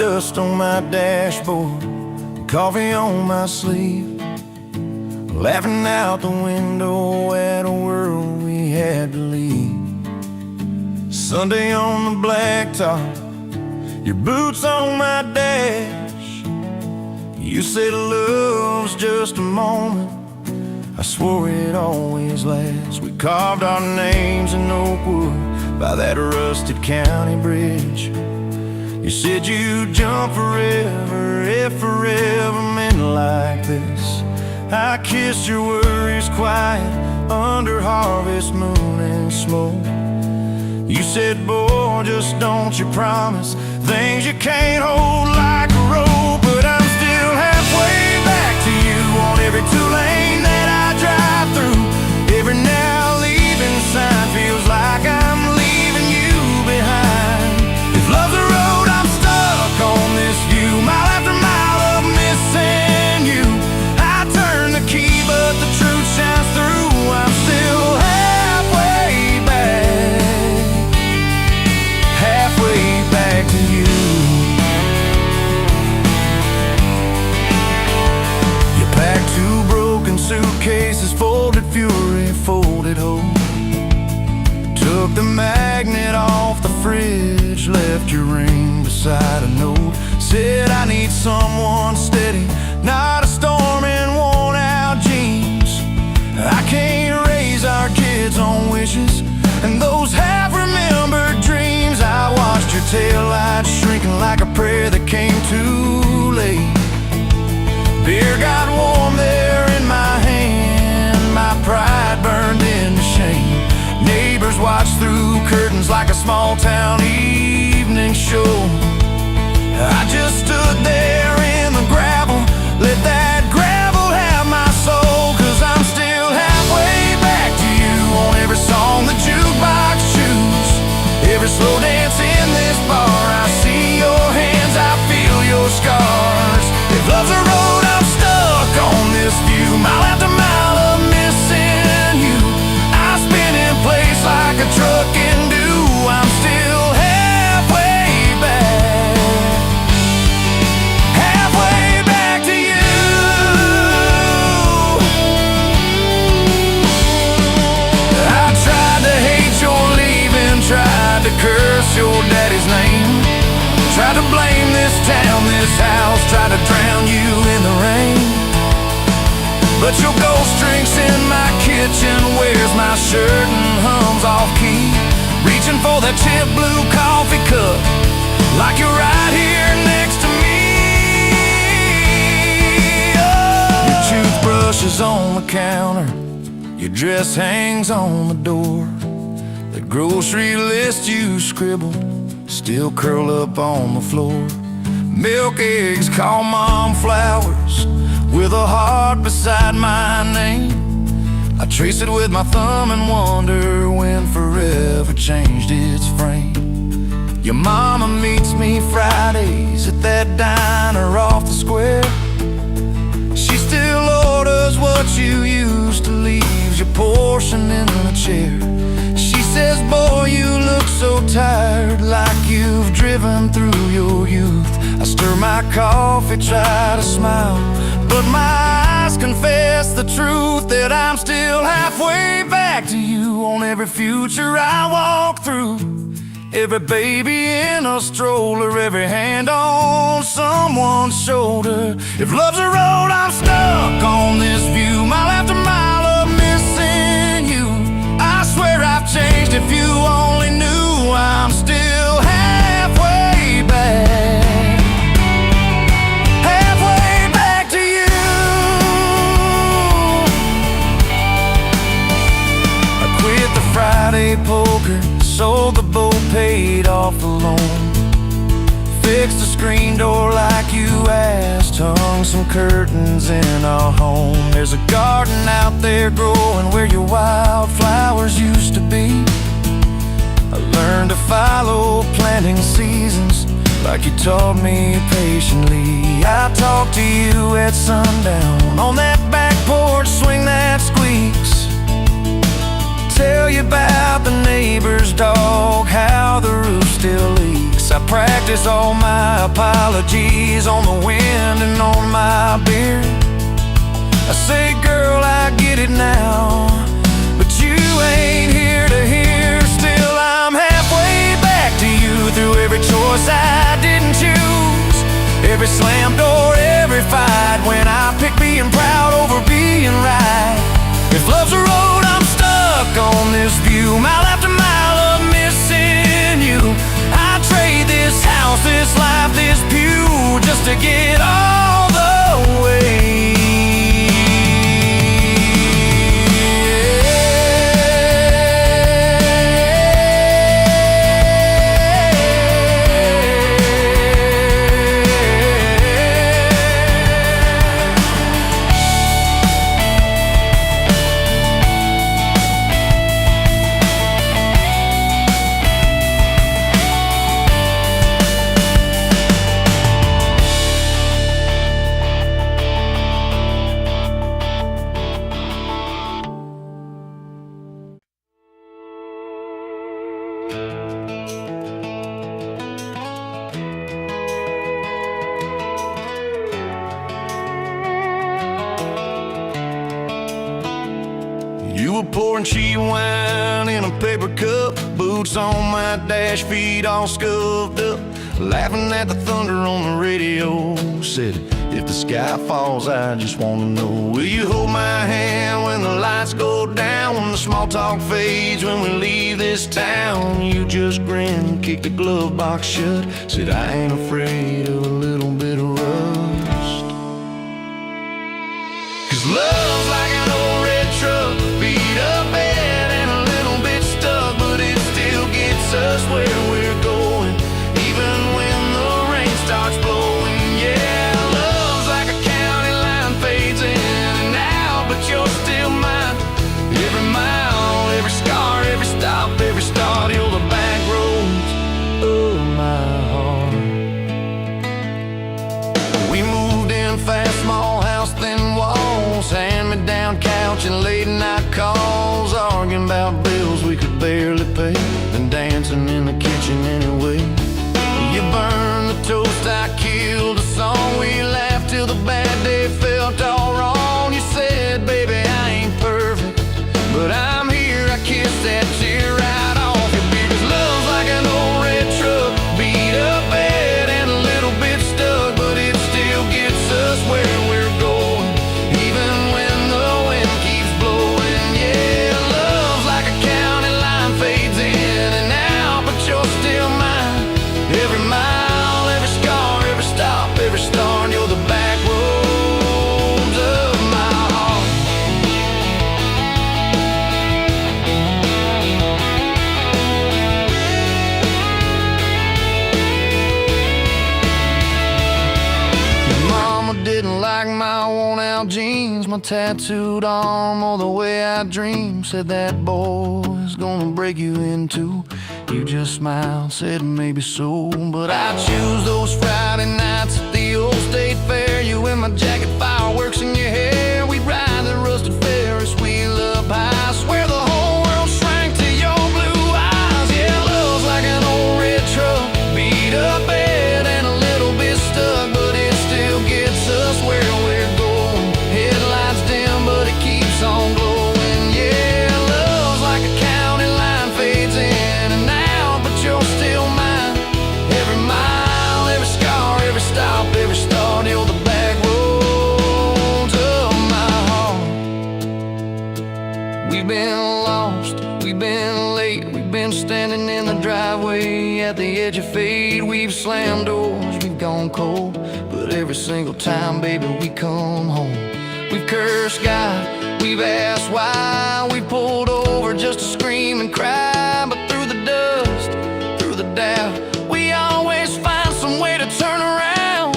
dust on my dashboard, coffee on my sleeve, laughing out the window at a world we had to leave. Sunday on the blacktop, your boots on my dash. You said love's just a moment, I swore it always lasts. We carved our names in oak wood by that rusted county bridge. You said you'd jump forever if forever meant like this. I kissed your worries quiet under harvest moon and smoke. You said, boy, just don't you promise things you can't hold like a rope. But I'm still halfway back to you on every two-lane that I drive through. Every now leaving sign feels like I'm leaving you behind. If love's a road, I'm stuck on this view, mile after mile of missing you. I turn the key, but the truth shines through. I'm still halfway back to you. You packed two broken suitcases, folded fury, folded hope. Took the magnet off the fridge, left your ring beside a note. Said I need someone steady, not a storm in worn out jeans. I can't raise our kids on wishes and those half-remembered dreams. I watched your taillights shrinking like a prayer that came too late. Beer got warm there in my hand, my pride burned into shame. Neighbors watched through curtains like a small-town evening show. I just stood there in the gravel, let that gravel have my soul. 'Cause I'm still halfway back to you on every song the jukebox choose, every slow dance in this bar. I see your hands, I feel your scars. If love's a road, I'm stuck on this view, mile after mile of missing you. I spin in place like a truck can do. I'm still halfway back to you. I tried to hate your leaving, tried to curse your daddy's name, tried to blame this town, this house, tried to drown you in the rain. But your ghost drinks in my kitchen, wears my shirt and hums off key, reaching for that chip blue coffee cup like you're right here next to me. Oh. Your toothbrush is on the counter, your dress hangs on the door. The grocery list you scribbled still curl up on the floor. Milk, eggs, call mom flowers with a heart beside my name. I trace it with my thumb and wonder when forever changed its frame. Your mama meets me Fridays at that diner off the square. She still orders what you used to, leaves your portion in the chair. She says, boy, you look so tired, like you've driven through your youth. I stir my coffee, try to smile, but my eyes confess the truth, that I'm still halfway back to you on every future I walk through. Every baby in a stroller, every hand on someone's shoulder. If love's a road, I'm stuck on this view, mile after mile of missing you. I swear I've changed, if you only knew. I'm still halfway back to you. I quit the Friday poker, sold the boat, paid off the loan, fixed the screen door like you asked, hung some curtains in our home. There's a garden out there growing where your wildflowers used to be. I learned to follow planting seasons like you taught me patiently. I talk to you at sundown on that back porch, swing that squeaks, tell you about the neighbor's dog, how the roof still leaks. I practice practice all my apologies on the wind and on my beard. I say, girl, I get it now, but you ain't here to hear. Still, I'm halfway back to you through every choice I didn't choose, every slam door, every fight, when I pick being proud over being right. If love's a road, I'm stuck on this view, mile after mile of missing you. I'd trade this house, this life, this pew, just to get all the way. You were pouring cheap wine in a paper cup, boots on my dash, feet all scuffed up, laughing at the thunder on the radio. Said, if the sky falls, I just wanna know, will you hold my hand when the lights go down, when the small talk fades, when we leave this town? You just grinned, kicked the glove box shut, said, I ain't afraid of a little bit of rust. 'Cause love's like an old red truck, beat up bad and a little bit stuck, but it still gets us where we're going, even when the rain starts blowing. Yeah, love's like a county line, fades in and out, but you're still mine. Every mile, every scar, every stop, every start, you're the back roads of my heart. We moved in fast, small house, thin walls, hand-me-down couch and late night calls, arguing about bills we could barely pay, then dancing in the kitchen anyway. You burned the toast, I killed a song, we laughed till the bad day felt all wrong. You said, baby, I ain't perfect, but I'm here. I kissed that tear right off your beard. 'Cause love's like an old red truck, beat up bad and a little bit stuck, but it still gets us where we're going, even when the wind keeps blowing. Yeah, love's like a county line, fades in and out, but you're still mine. Every mile, every scar, every stop, every start, you're the back roads of my heart. Your mama didn't like my worn-out jeans, my tattooed arm, or the way I dream. Said that boy's gonna break you in two. You just smiled, said maybe so, but I choose those Friday nights at the old state fair. You in my jacket, fireworks in your hair. We'd ride the rusted Ferris wheel up high. Swear the whole world shrank to your blue eyes. Yeah, love's like an old red truck, beat up bad and a little bit stuck, but it still gets us where we're going. Headlights dim, but it keeps on glowing. Yeah, love's like a county line, fades in and out, but you're still mine. Every mile, every scar, every stop, every start, you're the back roads of my heart. We've been lost, we've been late, we've been standing in the driveway at the edge of fate. We've slammed doors, we've gone cold, but every single time, baby, we come home. We've cursed God, we've asked why, we pulled over just to scream and cry, but through the dust, through the doubt, we always find some way to turn around.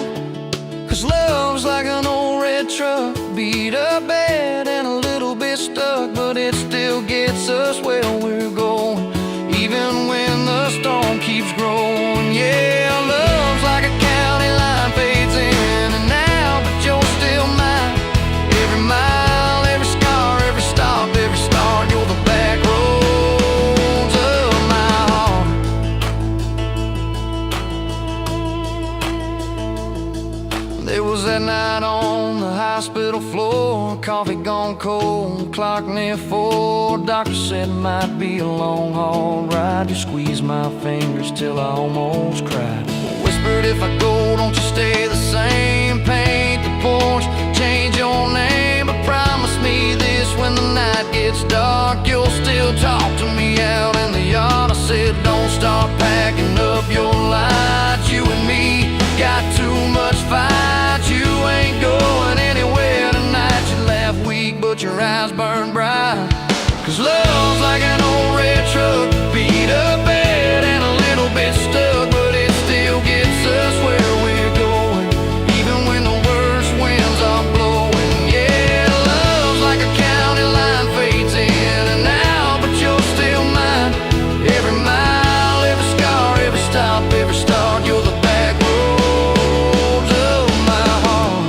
'Cause love's like an old red truck, beat up bad and a little bit stuck, but it still gets us where we're going, even when the storm keeps growing. Yeah, love's like a county line, fades in and out, but you're still mine. Every mile, every scar, every stop, every start, you're the back roads of my heart. hospital floor, coffee gone cold, clock near 4. Doctor said it might be a long haul ride. You squeezed my fingers till I almost cried. Whispered, if I go, don't you stay the same. Paint the porch, change your name, but promise me this: when the night gets dark, you'll still talk to me out in the yard. I said, don't start packing up your lights. You and me got too much fight. You ain't going anywhere tonight. You laugh weak, but your eyes burn bright. 'Cause love's like an old red truck, beat up bed and a little bit stuck, but it still gets us where we're going, even when the worst winds are blowing. Yeah, love's like a county line, fades in and out, but you're still mine. Every mile, every scar, every stop, every start, you're the back roads of my heart.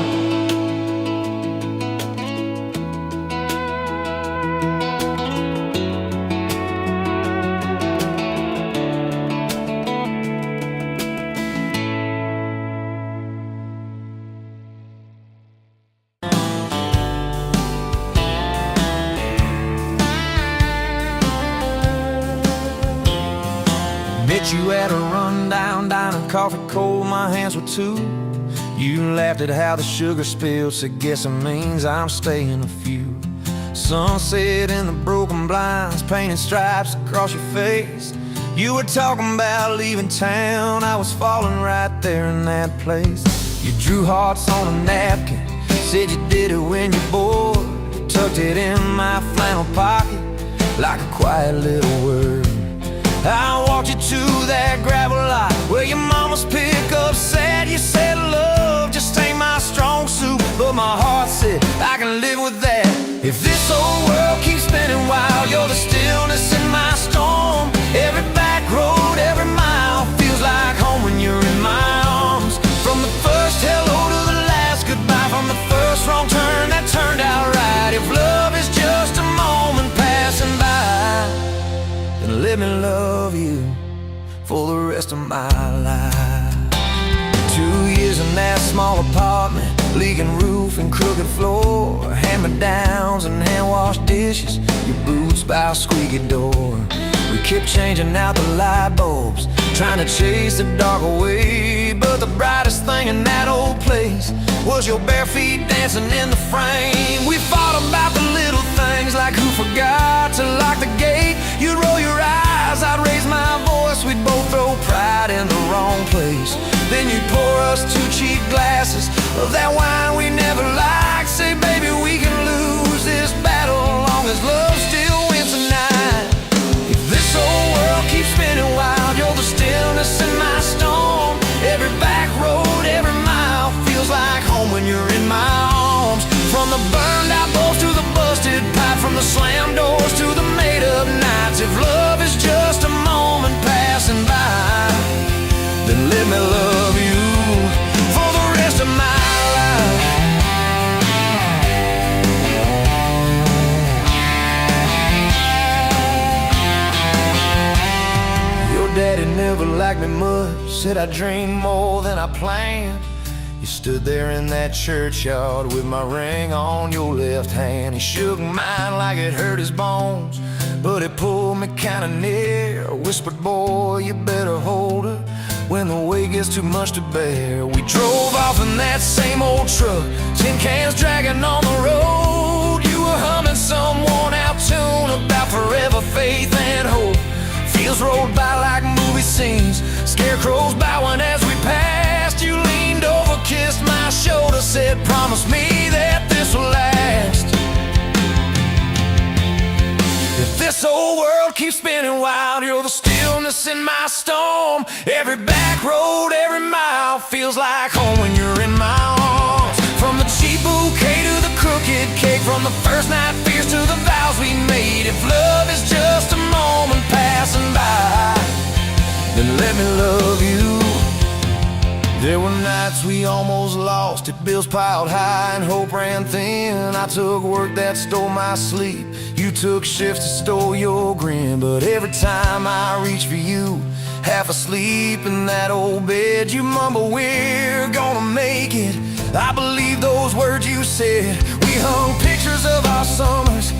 Met you at a rundown diner, coffee cold, my hands were too. You laughed at how the sugar spilled, said guess it means I'm staying a few. Sunset in the broken blinds, painted stripes across your face. You were talking about leaving town, I was falling right there in that place. You drew hearts on a napkin, said you did it when you're bored. Tucked it in my flannel pocket like a quiet little word. I walked you to that gravel lot where your mama's pickup sat. You said love just ain't my strong suit, but my heart said I can live with that. If this whole world keeps spinning wild, you're the stillness in my storm. Every back road, every mile feels like home when you're in my arms. From the first hello to the last goodbye, from the first wrong turn that turned out right. If love is just a moment passing by, then let me love you for the rest of my life. 2 years in that small apartment, leaking roof and crooked floor, hand-me-downs and hand-washed dishes, your boots by a squeaky door. We kept changing out the light bulbs, trying to chase the dark away, but the brightest thing in that old place was your bare feet dancing in the frame. We fought about the little things, like who forgot to lock the gate. You'd roll your eyes, I'd raise my voice, we'd both throw pride in the wrong place. Then you'd pour us 2 cheap glasses of that wine we never liked. Say, baby, we can lose this battle long as love still wins tonight. If this whole world keeps spinning wild, you're the stillness in my storm. Every back road, every mile feels like home when you're in my arms. From the burned out bulbs to the busted pipe, from the slammed doors to the made up nights. If love is just a moment passing by, then let me love you for the rest of my life. Your daddy never liked me much, said I dreamed more than I planned. You stood there in that churchyard with my ring on your left hand. He shook mine like it hurt his bones, but he pulled me kinda near. Whispered, boy, you better hold her when the weight gets too much to bear. We drove off in that same old truck, tin cans dragging on the road. You were humming some worn out tune about forever faith and hope. Fields rolled by like movie scenes, scarecrows bowing as we passed. You leaned over, kissed my shoulder, said, promise me that this will last. If this whole world keeps spinning wild, you're the stillness in my storm. Every back road, every mile feels like home when you're in my arms. From the cheap bouquet to the crooked cake, from the first night fears to the vows we made. If love is just a moment passing by, then let me love you. There were nights we almost lost it, bills piled high and hope ran thin. I took work that stole my sleep, you took shifts that stole your grin. But every time I reach for you, half asleep in that old bed, you mumble, we're gonna make it. I believe those words you said. We hung pictures of our summers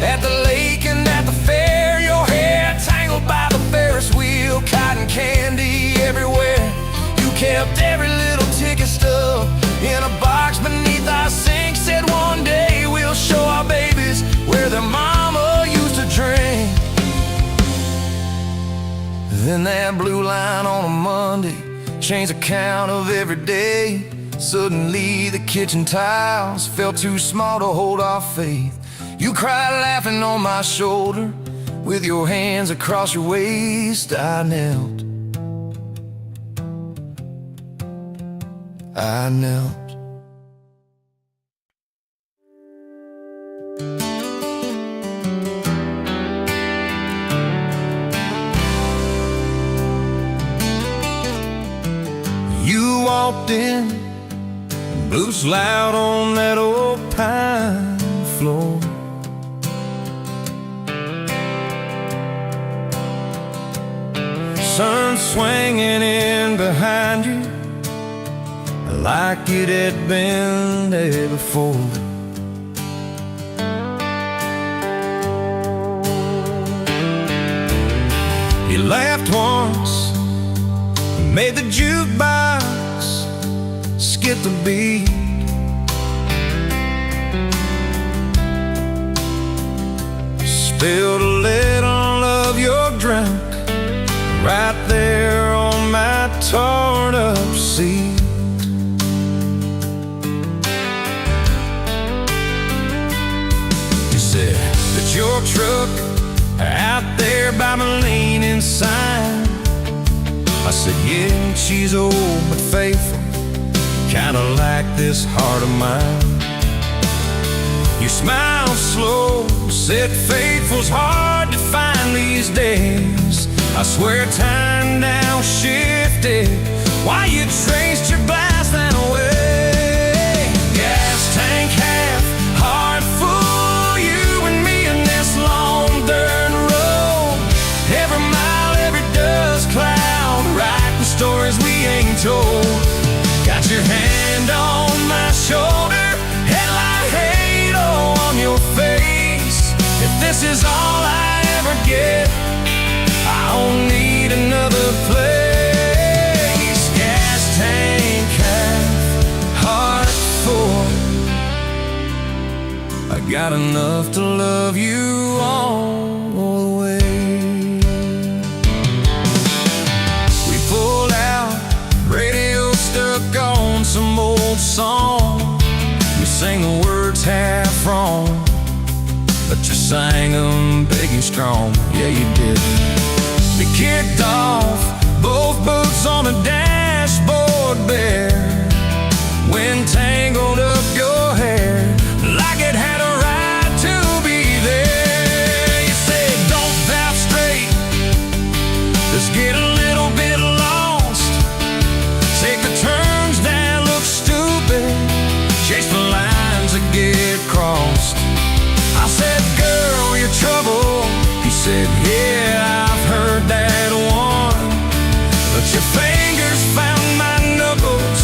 at the lake and at the fair. Your hair tangled by the Ferris wheel, cotton candy everywhere. You kept every little ticket stub in a box beneath our sink. Said one day we'll show our babies where their mama used to drink. Then that blue line on a Monday changed the count of every day. Suddenly the kitchen tiles felt too small to hold our faith. You cried laughing on my shoulder with your hands across your waist. I knelt. You walked in, blues loud on that old pine floor. Sun swinging in behind you like it had been there before. You laughed once, made the jukebox skip the beat. Spilled a little of your drink right there on my torn up seat. You said that your truck out there by my leaning sign. I said, yeah, she's old but faithful, kinda like this heart of mine. You smiled slow, said faithful's hard to find these days. I swear time now shifted while you traced your glass that way. Gas tank half, heart full, you and me in this long dirt road. Every mile, every dust cloud, writing stories we ain't told. Got your hand on my shoulder, headlight halo on your face. If this is all I ever get, I don't need another place. Gas tank half, heart full. I got enough to love you all the way. We pulled out, radio stuck on some old song. You sang the words half wrong, but you sang them big and strong. Yeah, you did. We kicked off, both boots on the dashboard bare. Wind tangled up your hair like it had a right to be there. You said, don't valve straight, just get a little bit lost. Take the turns that look stupid, chase the lines that get crossed. I said, girl, you're trouble. He said, yeah, I've heard that one. But your fingers found my knuckles,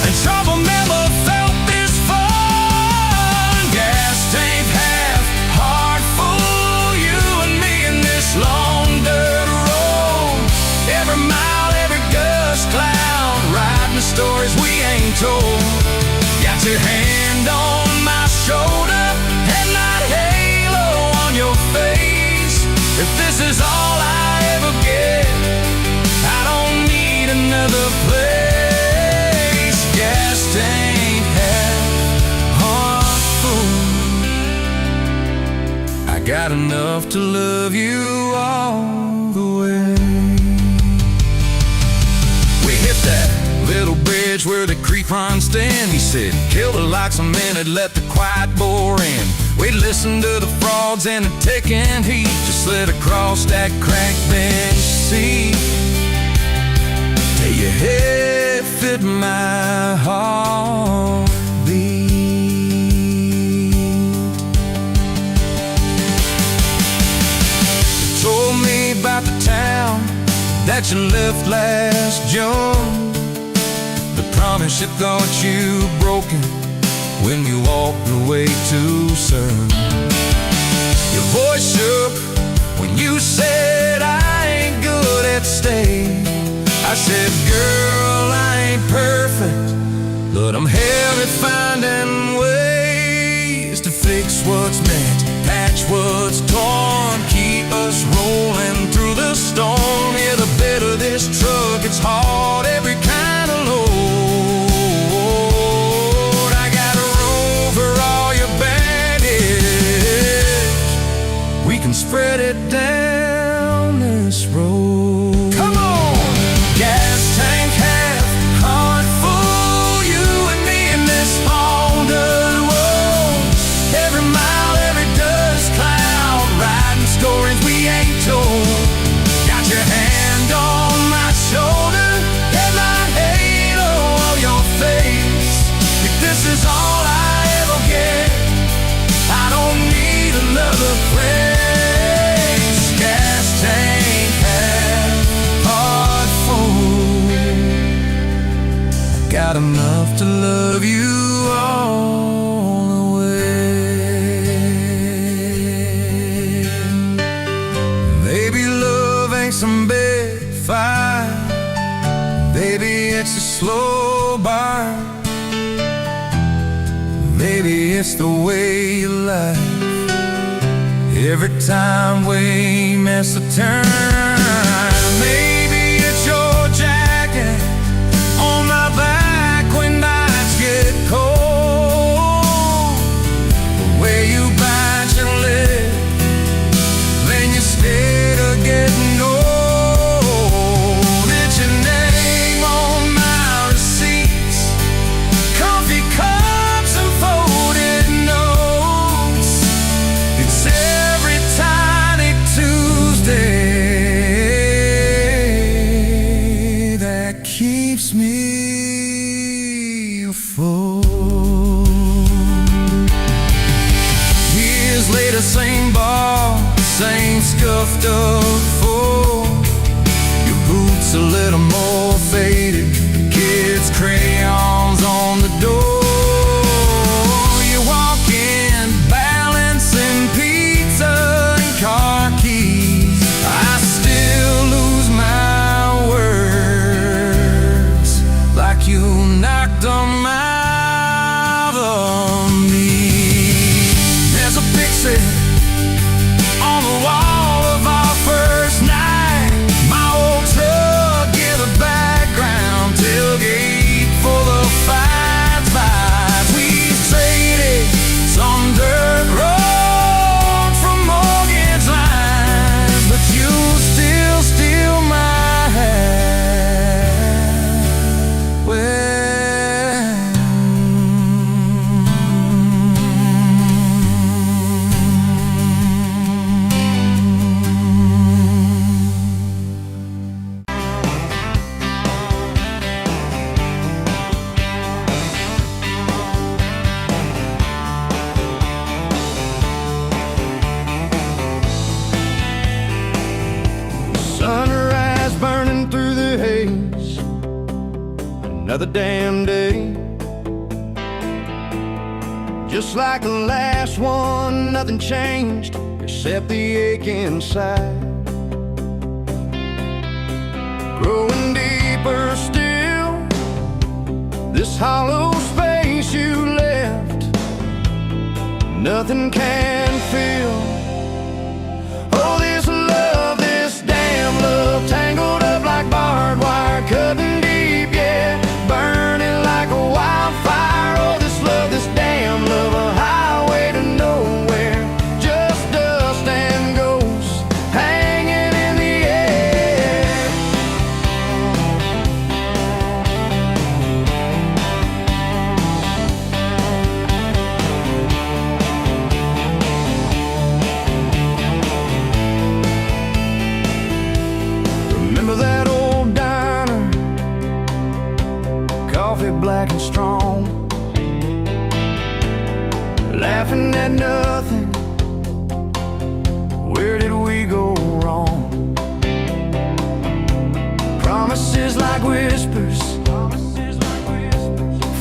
and trouble never felt this fun. Gas tank half, heart full, you and me in this long dirt road. Every mile, every gust cloud, writing stories we ain't told. Got your hand on my shoulder, headlight halo on your face. If this is all I ever get, I don't need another place. Gas tank half, heart full. I got enough to love you all the way. We hit that little bridge where the creek runs stand. He said, kill the lights a minute, let the quiet bore in. We'd listen to the frogs and the ticking heat, just slid across that cracked bench seat till your head fit my heartbeat. You told me about the town that you left last June. The promise you thought you broken when you walked away too soon. Your voice shook when you said I ain't good at staying. I said, girl, I ain't perfect, but I'm hell at finding ways to fix what's meant, patch what's torn, keep us rolling through the storm. Yeah, the better this truck, it's hard, every kind of load. I got room for all your baggage. We can spread it down this road. Come on! Gas tank half, heart full, you and me in this Honda road. Every mile, every dust cloud, riding stories we ain't told. Got your hand on my shoulder, headlight halo on your face. If this is all I ever get, I don't need another place. Gas tank half, heart full. Got enough to love you all the way. Maybe love ain't some big fight, baby, it's a slow burn. Maybe it's the way you lie every time we miss a turn. Maybe it's your jacket on my back when nights get cold, the way you bite your lip, then you stay to getting old. It's your name on my receipts, coffee cups and folded notes. It's every tiny Tuesday that keeps me afloat. Years later, same bar, same scuffed up Ford. Your boots a little more faded, kids' crayons on the door. You walk in, balancing pizza and car keys. I still lose my words, like you knocked them out of me. There's a picture on the wall of our first night. My old truck in the background, tailgate full of fights. We've traded some dirt roads for mortgage lines, but you still steal my heart. Well, sunrise burning through the haze, another damn day. Just like the last one, nothing changed except the ache inside. Growing deeper still, this hollow space you left, nothing can fill. Oh, this love, this damn love, tangled up like barbed wire, cutting deep, yeah, burning like a wildfire. Oh, this love, this damn love, a highway to nowhere, just dust and ghosts hanging in the air. Remember that old diner, coffee black and strong, laughing at nothing. Where did we go wrong? Promises like whispers,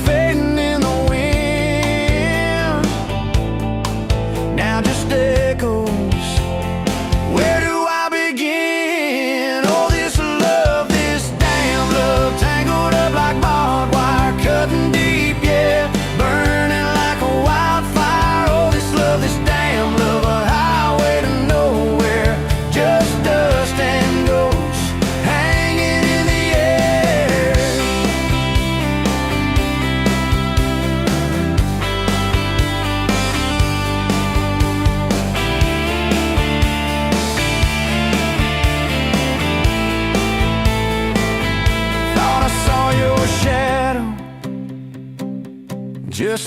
fading in the wind.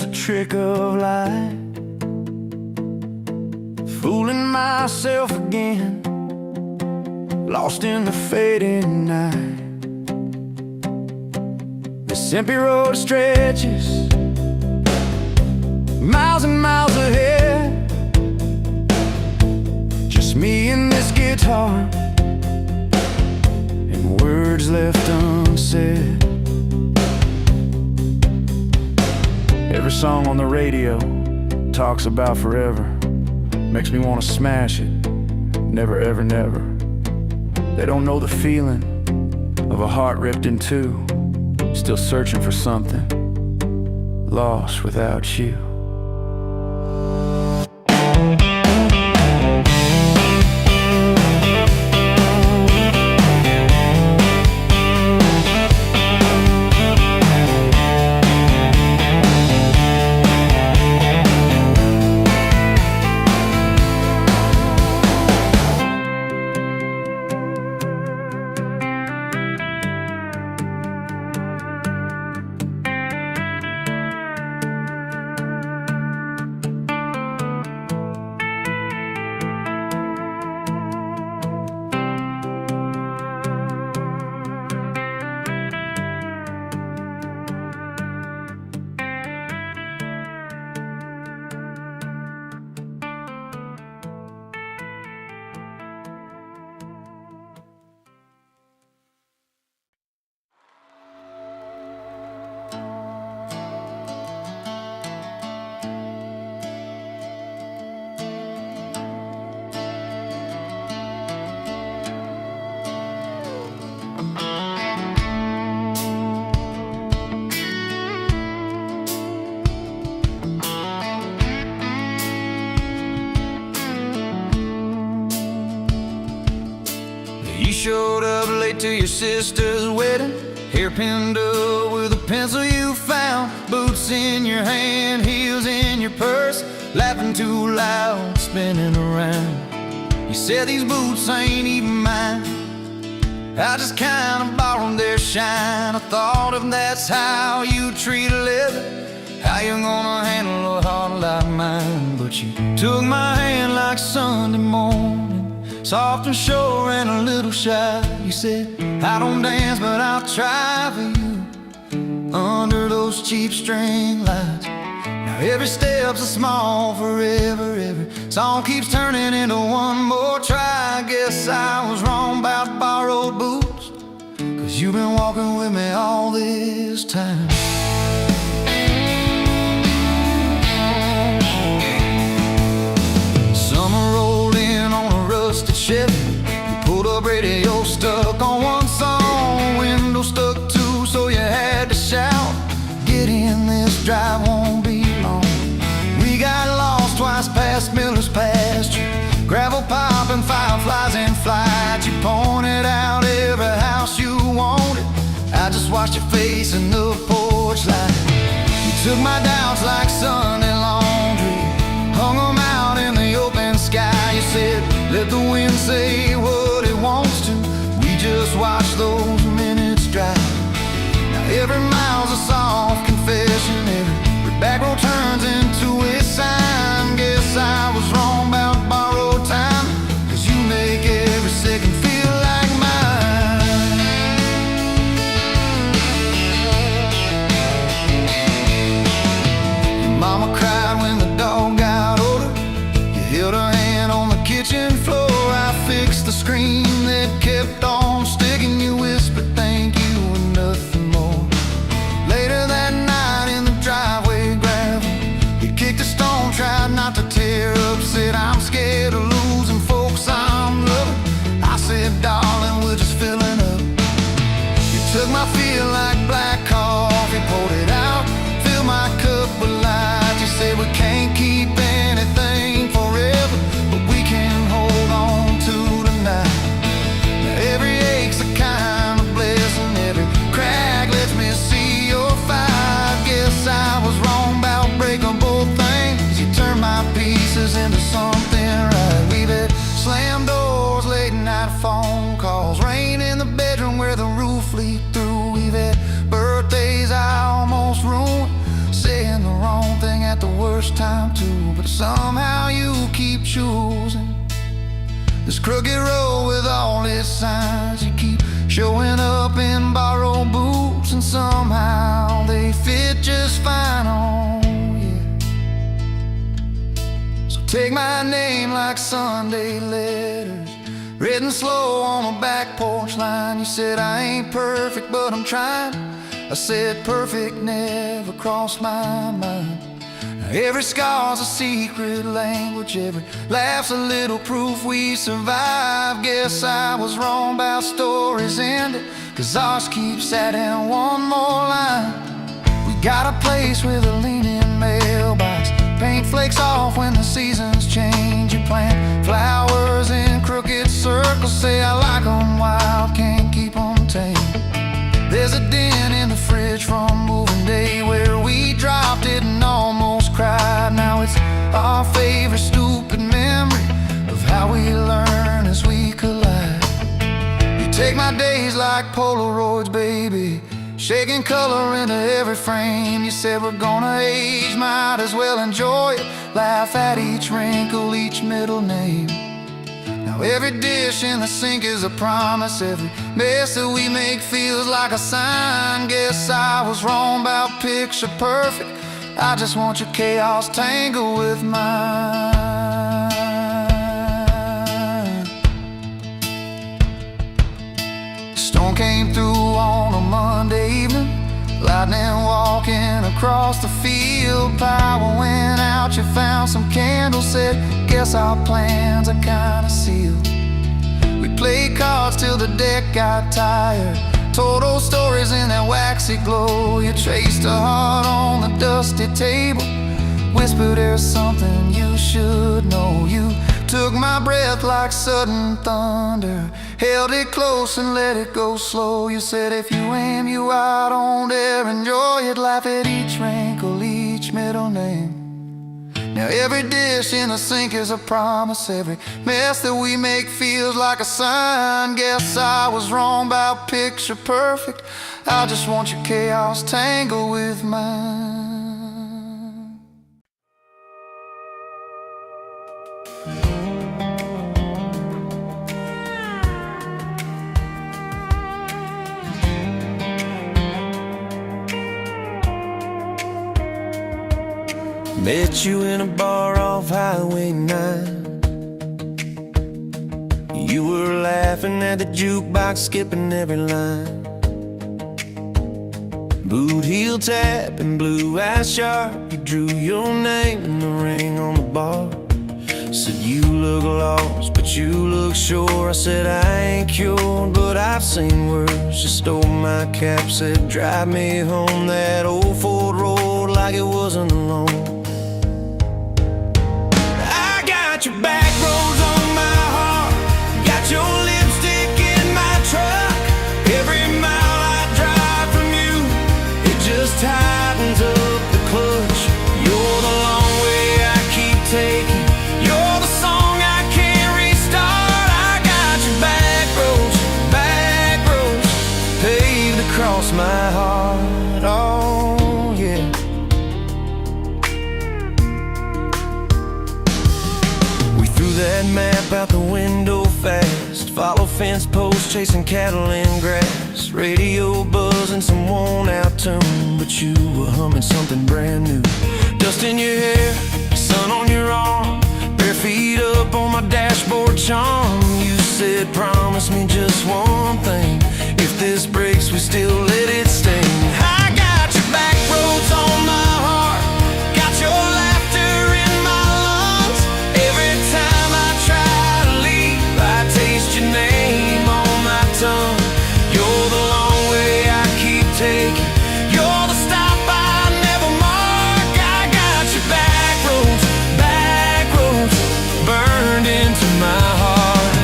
just a trick of light, fooling myself again, lost in the fading night. This empty road stretches miles and miles ahead, just me and this guitar, and words left unsaid. Every song on the radio talks about forever, makes me want to smash it. Never, ever, never. They don't know the feeling of a heart ripped in two, still searching for something, lost without you. You showed up late to your sister's wedding, hair pinned up with a pencil you found, boots in your hand, heels in your purse, laughing too loud, spinning around. You said these boots ain't even mine, I just kinda borrowed their shine. I thought if that's how you treat a living, how you gonna handle a heart like mine? But you took my hand like Sunday morning, soft and sure and a little shy. You said, I don't dance, but I'll try for you under those cheap string lights. Now every step's a small forever, every song keeps turning into one more try. I guess I was wrong about borrowed boots, 'cause you've been walking with me all this time. You pulled up, radio stuck on one song, window stuck too, so you had to shout, get in, this drive won't be long. We got lost twice past Miller's pasture, gravel popping, fireflies in flight. You pointed out every house you wanted, I just watched your face in the porch light. You took my doubts like Sunday laundry, hung them out in the open sky. You said, let the wind say what it wants to, we just watch those minutes drive. Now every mile's a soft confession, every back road turns into a sign. Guess I was wrong about borrowed time, 'cause you make every second feel like mine. Your mama cried when the dog got older, you held her hand on the kitchen floor. I fixed the screen that kept on sticking. You whispered thank you and nothing more. Later that night in the driveway gravel, you kicked a stone, tried not to tear up, said I'm scared of losing folks I'm loving. I said darling, we're just filling up. You took my feel like black coffee, poured it out, filled my cup with light. You said we can't keep anything forever, but we can hold on to tonight. Now every ache's a kind of blessing, every crack lets me see your fight. Guess I was wrong about breaking both things, you turned my pieces into something right. We've had slam doors, late night phone calls, rain in the bedroom where the roof leaked through. We've had birthdays I almost ruined, saying the wrong somehow you keep choosing this crooked road with all its signs. You keep showing up in borrowed boots, and somehow they fit just fine on you. So take my name like Sunday letters, written slow on a back porch line. You said I ain't perfect, but I'm trying. I said perfect never crossed my mind. Now every scar's a secret language, every laugh's a little proof we survived. Guess I was wrong about stories ending, 'cause ours keeps adding one more line. We got a place with a leaning mailbox, paint flakes off when the seasons change. You plant flowers in crooked circles, say I like 'em wild, can't keep 'em tame. There's a dent in the fridge from moving day where we dropped it and almost cried. Now it's our favorite stupid memory of how we learn as we collide. You take my days like Polaroids, baby, shaking color into every frame. You said we're gonna age, might as well enjoy it, laugh at each wrinkle, each middle name. Now every dish in the sink is a promise, every mess that we make feels like a sign. Guess I was wrong about picture perfect, I just want your chaos tangled with mine. Storm came through on a Monday evening, lightning walking across the field. Power went out, you found some candles, said guess our plans are kinda sealed. We played cards till the deck got tired, told old stories in that waxy glow. You traced a heart on the dusty table, whispered there's something you should know. You took my breath like sudden thunder, held it close and let it go slow. You said if you aim you out, don't dare enjoy it, laugh at each wrinkle, each middle name. Now every dish in the sink is a promise, every mess that we make feels like a sign. Guess I was wrong about picture perfect, I just want your chaos tangled with mine. Met you in a bar off Highway 9. You were laughing at the jukebox, skipping every line. Boot heel tap and blue eyes sharp, you drew your name in the ring on the bar. Said you look lost, but you look sure. I said I ain't cured, but I've seen worse. You stole my cap, said drive me home that old Ford road like it wasn't alone. Got your back roads on my heart, got your lipstick in my truck. Every mile I drive from you, it just tightens up the clutch. You're the long way I keep taking, you're the song I can't restart. I got your back roads paved across my heart. Oh yeah. That map out the window fast, follow fence posts, chasing cattle in grass. Radio buzzing some worn out tune, but you were humming something brand new. Dust in your hair, sun on your arm, bare feet up on my dashboard charm. You said promise me just one thing, if this breaks we still let it sting. I got your back roads on my heart, got your laughter in my lungs. Every time I try to leave, I taste your name on my tongue. You're the long way I keep taking, you're the stop I never mark. I got your back roads burned into my heart.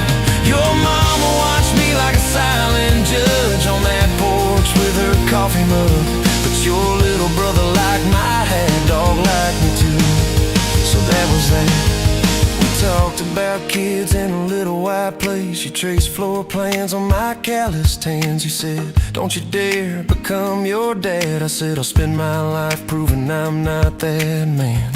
Your mama watched me like a silent judge on that porch with her coffee mug, but your little brother liked my hat, dog liked me too. So that was that. We talked about kids in a little white place. You traced floor plans on my calloused hands. You said, don't you dare become your dad. I said, I'll spend my life proving I'm not that man.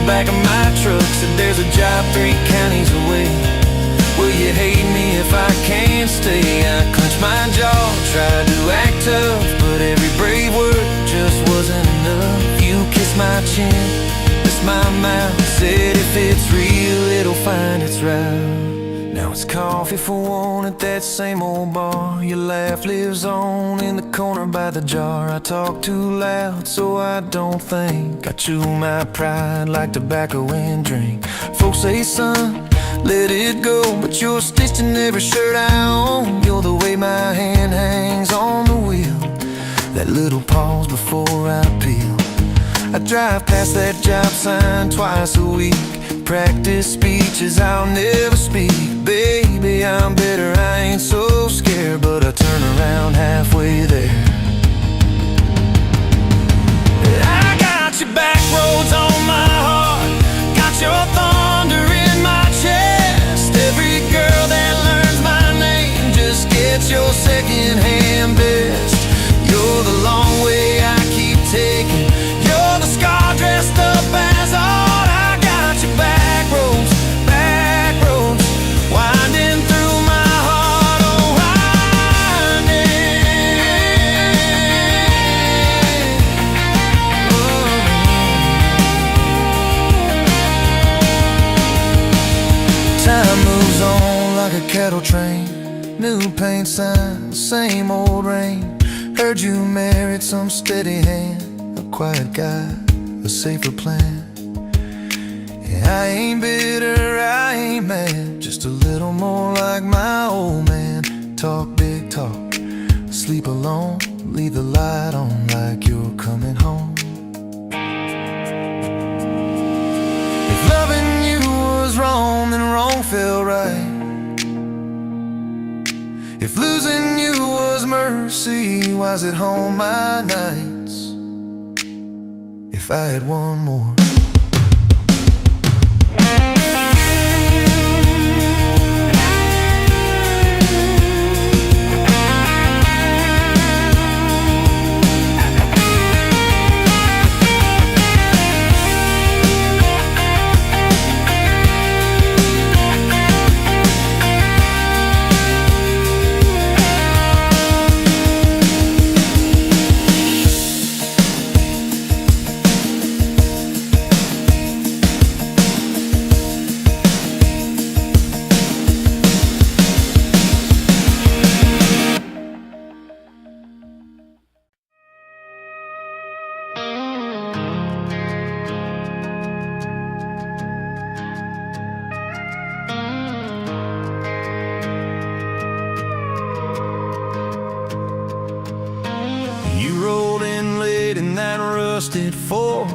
back of my truck, said there's a job 3 counties away. Will you hate me if I can't stay? I clenched my jaw, tried to act tough, but every brave word just wasn't enough. You kissed my chin, kissed my mouth, said if it's real, it'll find its route. Now it's coffee for one at that same old bar. Your laugh lives on in the corner by the jar. I talk too loud so I don't think. I chew my pride like tobacco and drink. Folks say, son, let it go, but you're stitched in every shirt I own. You're the way my hand hangs on the wheel, that little pause before I peel. I drive past that job sign twice a week, practice speeches I'll never speak. Baby, I'm better, I ain't so scared, but I turn around halfway there. I got your back roads on my heart, got your thunder in my chest. Every girl that learns my name just gets your second-hand best. You're the long way I keep taking, you're the scar dressed up as art. I got your back roads, winding through my heart, oh winding. Time moves on like a cattle train, new paint sign, same old rain. Heard you married some steady hand, a quiet guy, a safer plan. Yeah, I ain't bitter, I ain't mad, just a little more like my old man. Talk big talk, sleep alone, leave the light on like you're coming home. If loving you was wrong, then wrong felt right. If losing you was mercy, why's it home my nights? If I had one more. Rusted Ford,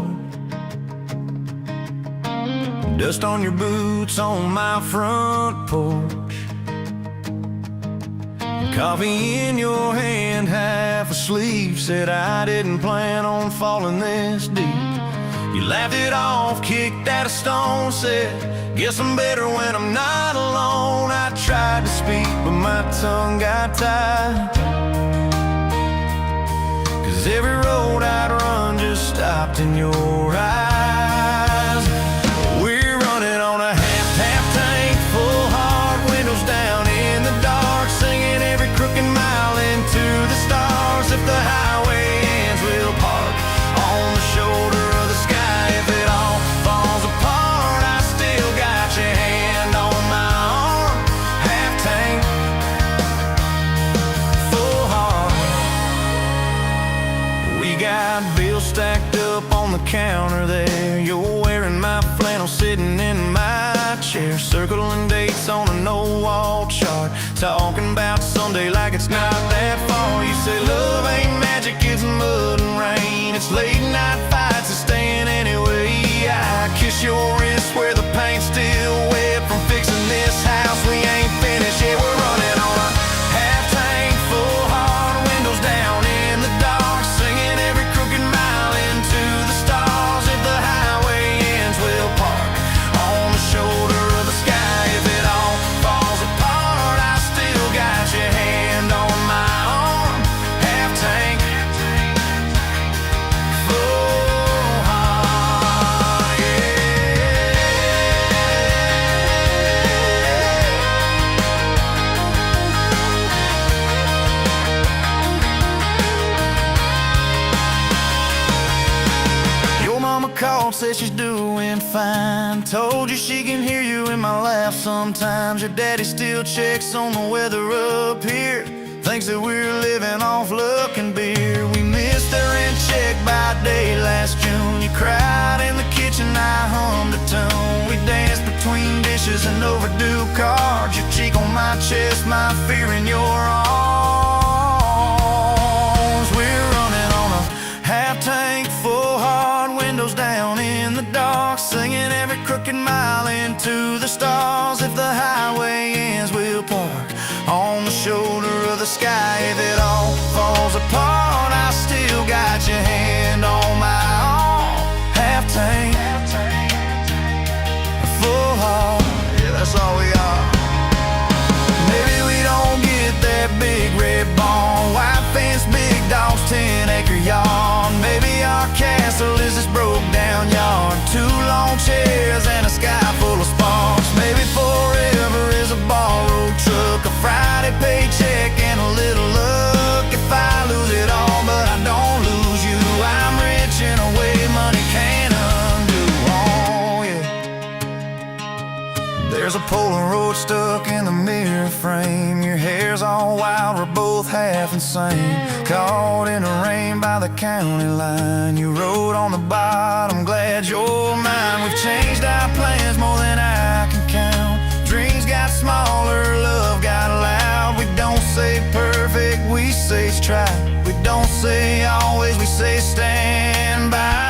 dust on your boots on my front porch, coffee in your hand, half asleep. Said I didn't plan on falling this deep. You laughed it off, kicked at a stone, said guess I'm better when I'm not alone. I tried to speak but my tongue got tied, 'cause every road I'd run just stopped in your eyes. We're running on a half tank, full heart, windows down in the dark, singing every crooked mile into the stars. If the highway ends, we'll park on the shoulder of the sky. If it all falls apart, I still got your hand on my arm. Half tank, full heart. We got bills stacked up on the counter there, line. Told you she can hear you in my laugh sometimes. Your daddy still checks on the weather up here. Thinks that we're living off luck and beer. We missed our rent check by day last June. You cried in the kitchen, I hummed a tune. We danced between dishes and overdue cards. Your cheek on my chest, my fear in your arms. We're running on a half-tank full, hard windows down in the dark, singing every crooked mile into the stars. If the highway ends, we'll park on the shoulder of the sky. If it all falls apart, I still got your hand on my arm. Half-tank, full heart, yeah, that's all we are. Maybe we don't get that big red barn, white fence, big dogs, 10-acre yard. Maybe our castle is this broke down yard, 2 long chairs and a sky full of sparks. Maybe forever is a borrowed truck, a Friday paycheck and a little luck. If I lose it all but I don't lose you, I'm rich in a way money can't undo. Oh yeah. There's a Polaroid stuck in the mirror frame. Your hair's all wild, we're both half insane. Caught in the rain by the county line. You wrote on the bottom, glad you're mine. We've changed our plans more than I can count. Dreams got smaller, love got loud. We don't say perfect, we say try. We don't say always, we say stand by.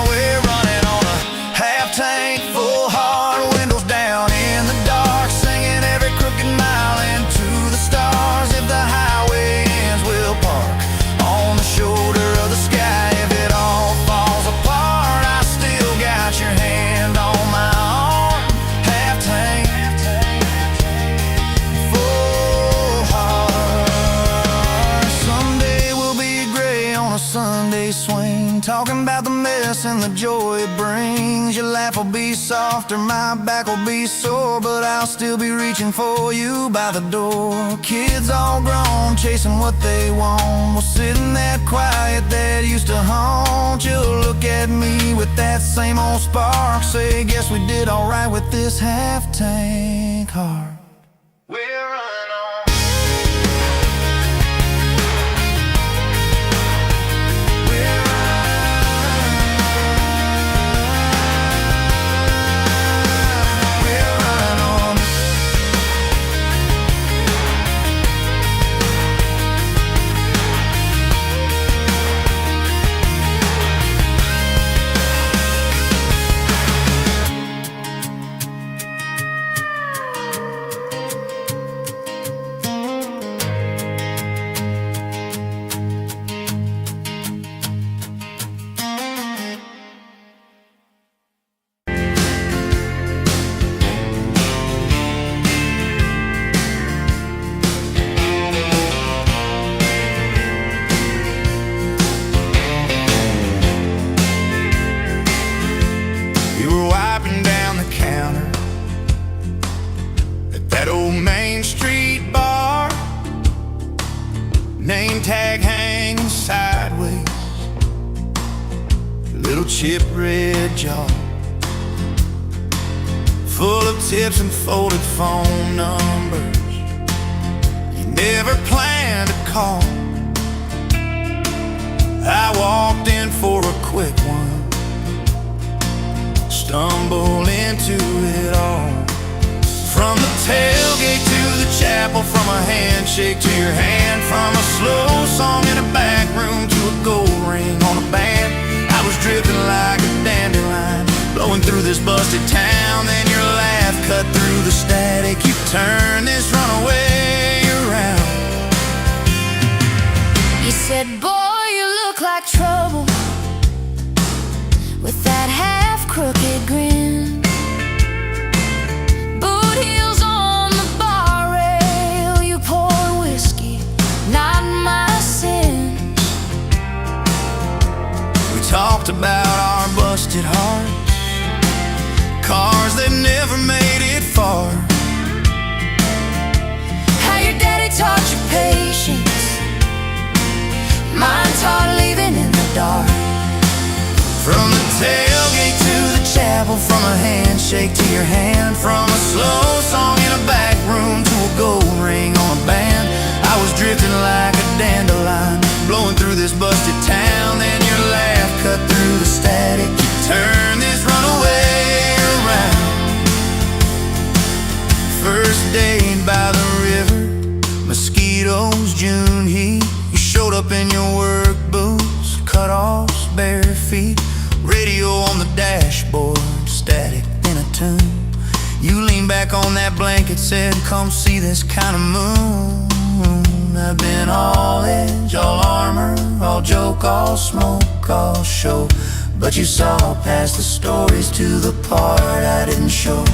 We're running on a half-tank full, hard windows down in the dark, singing every crooked mile into the stars. If the highway ends, we'll park on the shoulder of the sky. If it all falls apart, I still got your hand on my arm. Half-tank, full heart. Someday we'll be gray on a Sunday swing, talking about the mess and the joy it brings. Your laugh will be softer, my back will be sore, but I'll still be reaching for you by the door. Kids all grown, chasing what they want. We'll sit in that quiet that used to haunt. You'll look at me with that same old spark, say, guess we did alright with this half-tank heart. We're running on. We're running on. You were wiping down the counter at that old Main Street bar, name tag hanging sideways, little chip red jar full of tips and folded phone numbers you never planned to call. I walked in for a quick one, stumble into it all. From the tailgate to the chapel, from a handshake to your hand, from a slow song in a back room to a gold ring on a band. I was drifting like a dandelion, blowing through this busted town. Then your laugh cut through the static. You turned this runaway around. You said, boy, you look like trouble, with that half-crooked grin. Boot heels on the bar rail, you pour whiskey, not my sins. We talked about our busted hearts, cars that never made it far. How your daddy taught you patience, mine taught leaving in the dark. From the tailgate to the from a handshake to your hand, from a slow song in a back room to a gold ring on a band. I was drifting like a dandelion, blowing through this busted town. Then your laugh cut through the static. You turned this runaway around. First date by the river, mosquitoes, June heat. You showed up in your work boots, cut-offs, bare feet. Radio on the dashboard, static in a tune. You leaned back on that blanket, said, come see this kind of moon. I've been all edge, all armor, all joke, all smoke, all show. But you saw past the stories to the part I didn't show.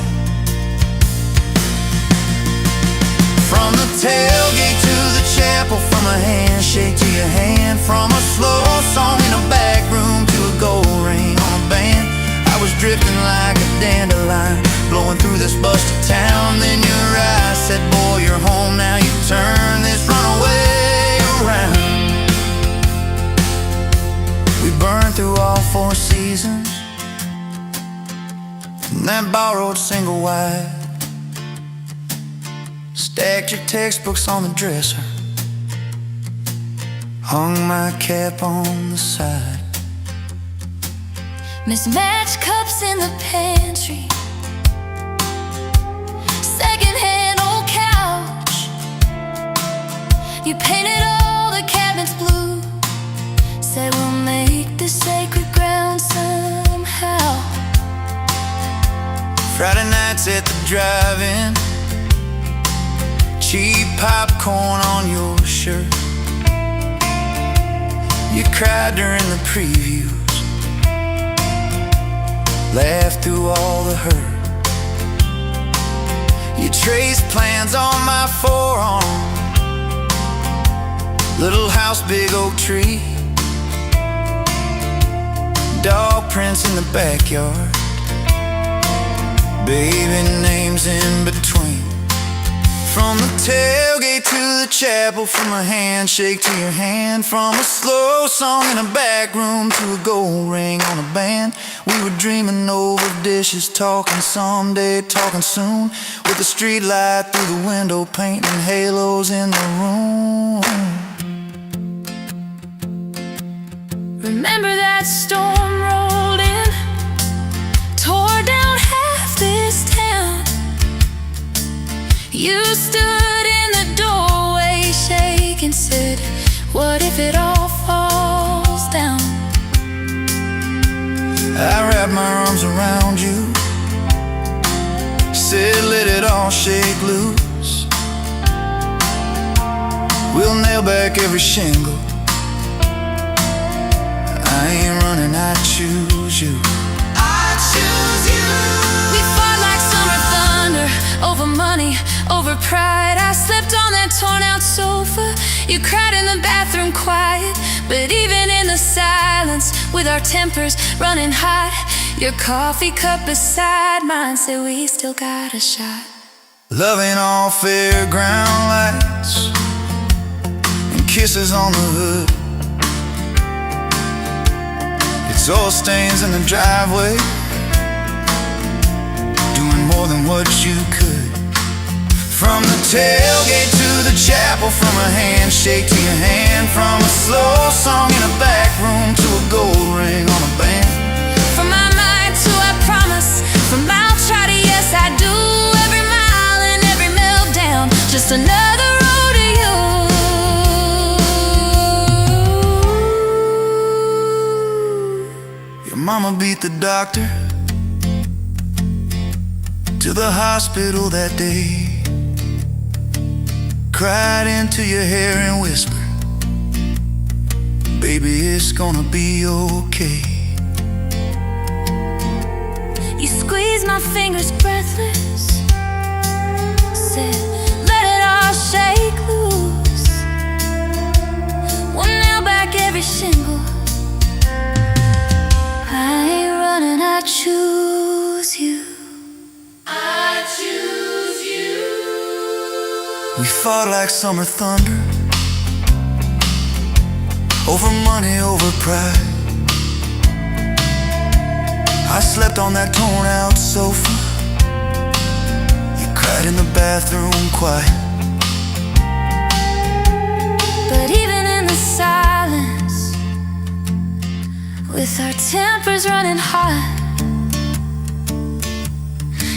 From the tailgate to the chapel, from a handshake to your hand, from a slow song in a back room to a gold ring on a band. I was drifting like a dandelion, blowing through this busted town. Then your eyes said, boy, you're home now. You turn this runaway around. We burned through all 4 seasons in that borrowed single wide. Stacked your textbooks on the dresser, hung my cap on the side. Mismatched cups in the pantry, secondhand old couch. You painted all the cabinets blue, said we'll make this sacred ground somehow. Friday nights at the drive-in, cheap popcorn on your shirt. You cried during the previews, laughed through all the hurt. You traced plans on my forearm, little house, big oak tree, dog prints in the backyard, baby names in between. From the tailgate to the chapel, from a handshake to your hand, from a slow song in a back room to a gold ring on a band. We were dreaming over dishes, talking someday, talking soon, with the street light through the window, painting halos in the room. Remember that storm rolled in, tore down half this town. You stood in the doorway, shaking, said, what if it all falls down? I wrapped my arms around you, said let it all shake loose. We'll nail back every shingle. I ain't running, I choose you. I choose you. We fought like summer thunder, over money, over pride. I slept on that torn out sofa. You cried in the bathroom quiet, but even in the silence, with our tempers running hot, your coffee cup beside mine said we still got a shot. Loving all fairground lights and kisses on the hood. It's oil stains in the driveway, doing more than what you could. From the tailgate to the chapel, from a handshake to your hand, from a slow song in a back room to a gold ring on a band. From my mind to I promise, from I'll try to yes I do, every mile and every meltdown, just another road to you. Your mama beat the doctor to the hospital that day, cried into your hair and whispered, baby, it's gonna be okay. You squeezed my fingers breathless, said let it all shake loose. We'll nail back every shingle. I ain't running, I choose you. I choose you. We fought like summer thunder, over money, over pride. I slept on that torn out sofa. You cried in the bathroom quiet. But even in the silence, with our tempers running hot,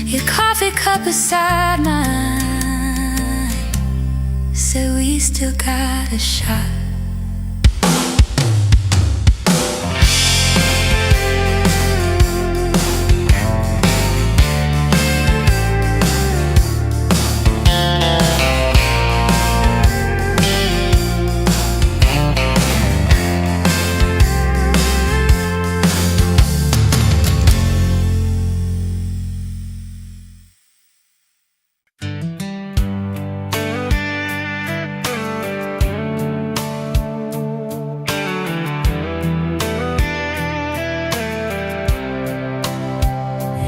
your coffee cup beside mine said we still got a shot.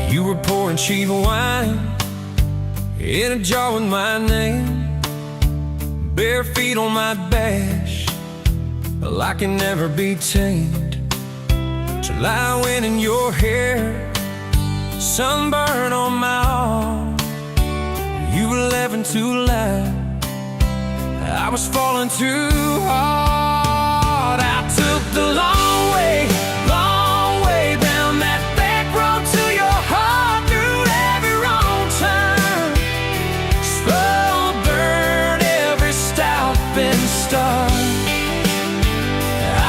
You were pouring cheap wine in a jar with my name, bare feet on my dash, well, I can never be tamed. Till I went in your hair, sunburn on my arm. You were laughing too loud, I was falling too hard. I took the long way down that back road to your heart, through every wrong turn, slow burn every stop and start.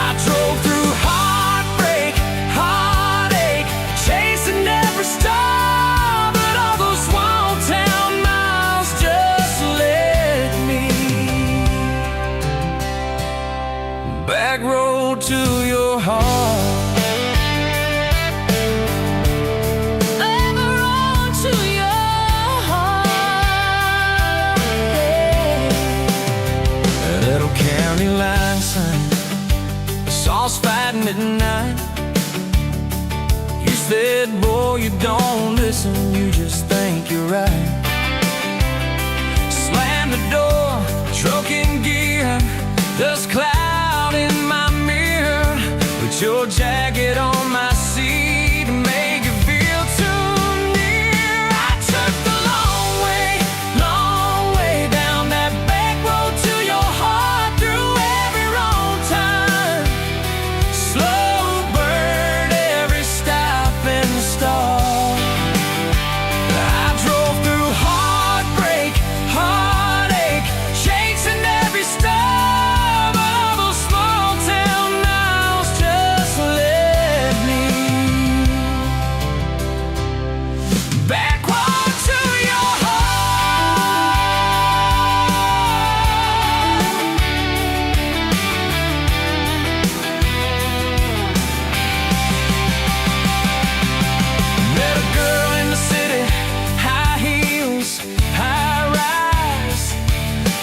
I drove through heartbreak, heartache, chasing every star, but all those small town miles just led me back road to your heart. County line sign, the saws fighting at night. You said, boy, you don't listen, you just think you're right. Slam the door, truck in gear, dust cloud in my mirror. Put your jacket on my seat and make it feel too near. I took the long way down that back road to your heart.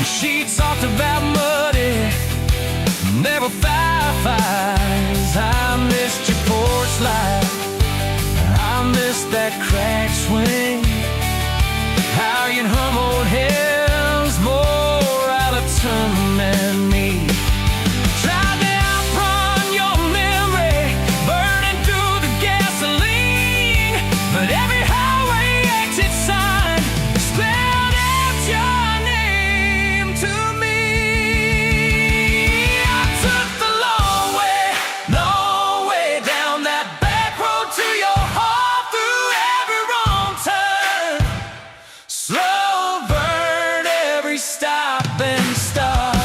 She talked about muddy, never fireflies. I missed your porch light, I missed that crack swing, how you'd hum old hymns more out of tune than me. Tried to outrun your memory, burning through the gasoline, but every highway exit sign spelled out your name to me. I took the long way down that back road to your heart, through every wrong turn, slow burn every stop and start.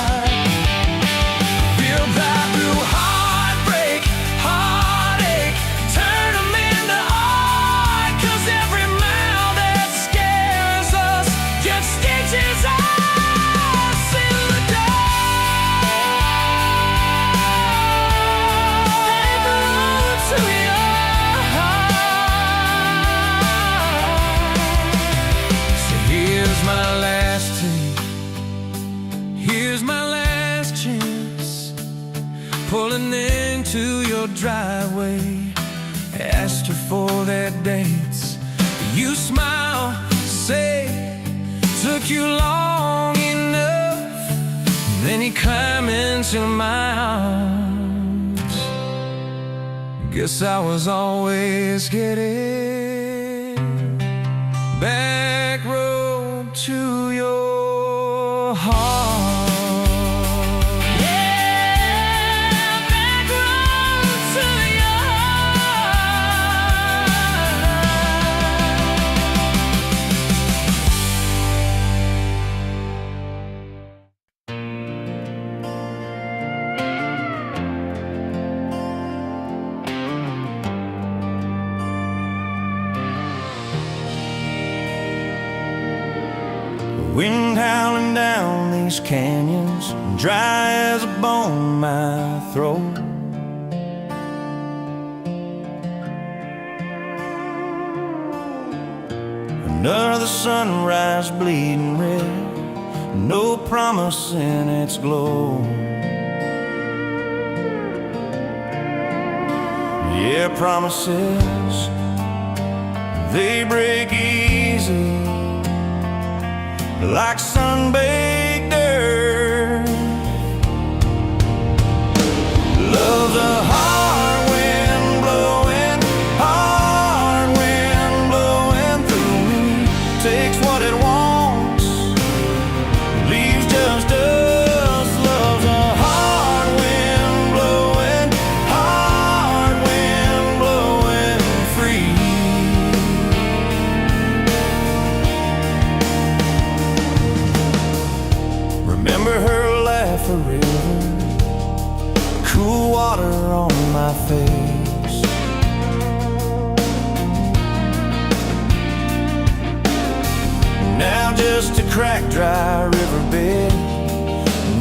Feel that through heartbreak, heartache, turn them into art, 'cause every mile that scares us just stitches us in the dark. Back road to your heart. So here's my last take, here's my last chance, pulling into your driveway. Asked her for their dates, you smile, say, took you long enough. Then you climb into my arms. Guess I was always getting back road to your heart. Yeah, back road to your Wind howling down these canyons, dry as a bone in my throat. Another sunrise bleeding red, no promise in its glow. Yeah, promises, they break easy, like sun-baked earth. Love's a hard wind blowing, hard wind blowing through me. Takes what it wants, leaves just us. Love's a hard wind blowing, hard wind blowing free. Remember her laugh, a river, cool water on my face. Now just a cracked, dry riverbed,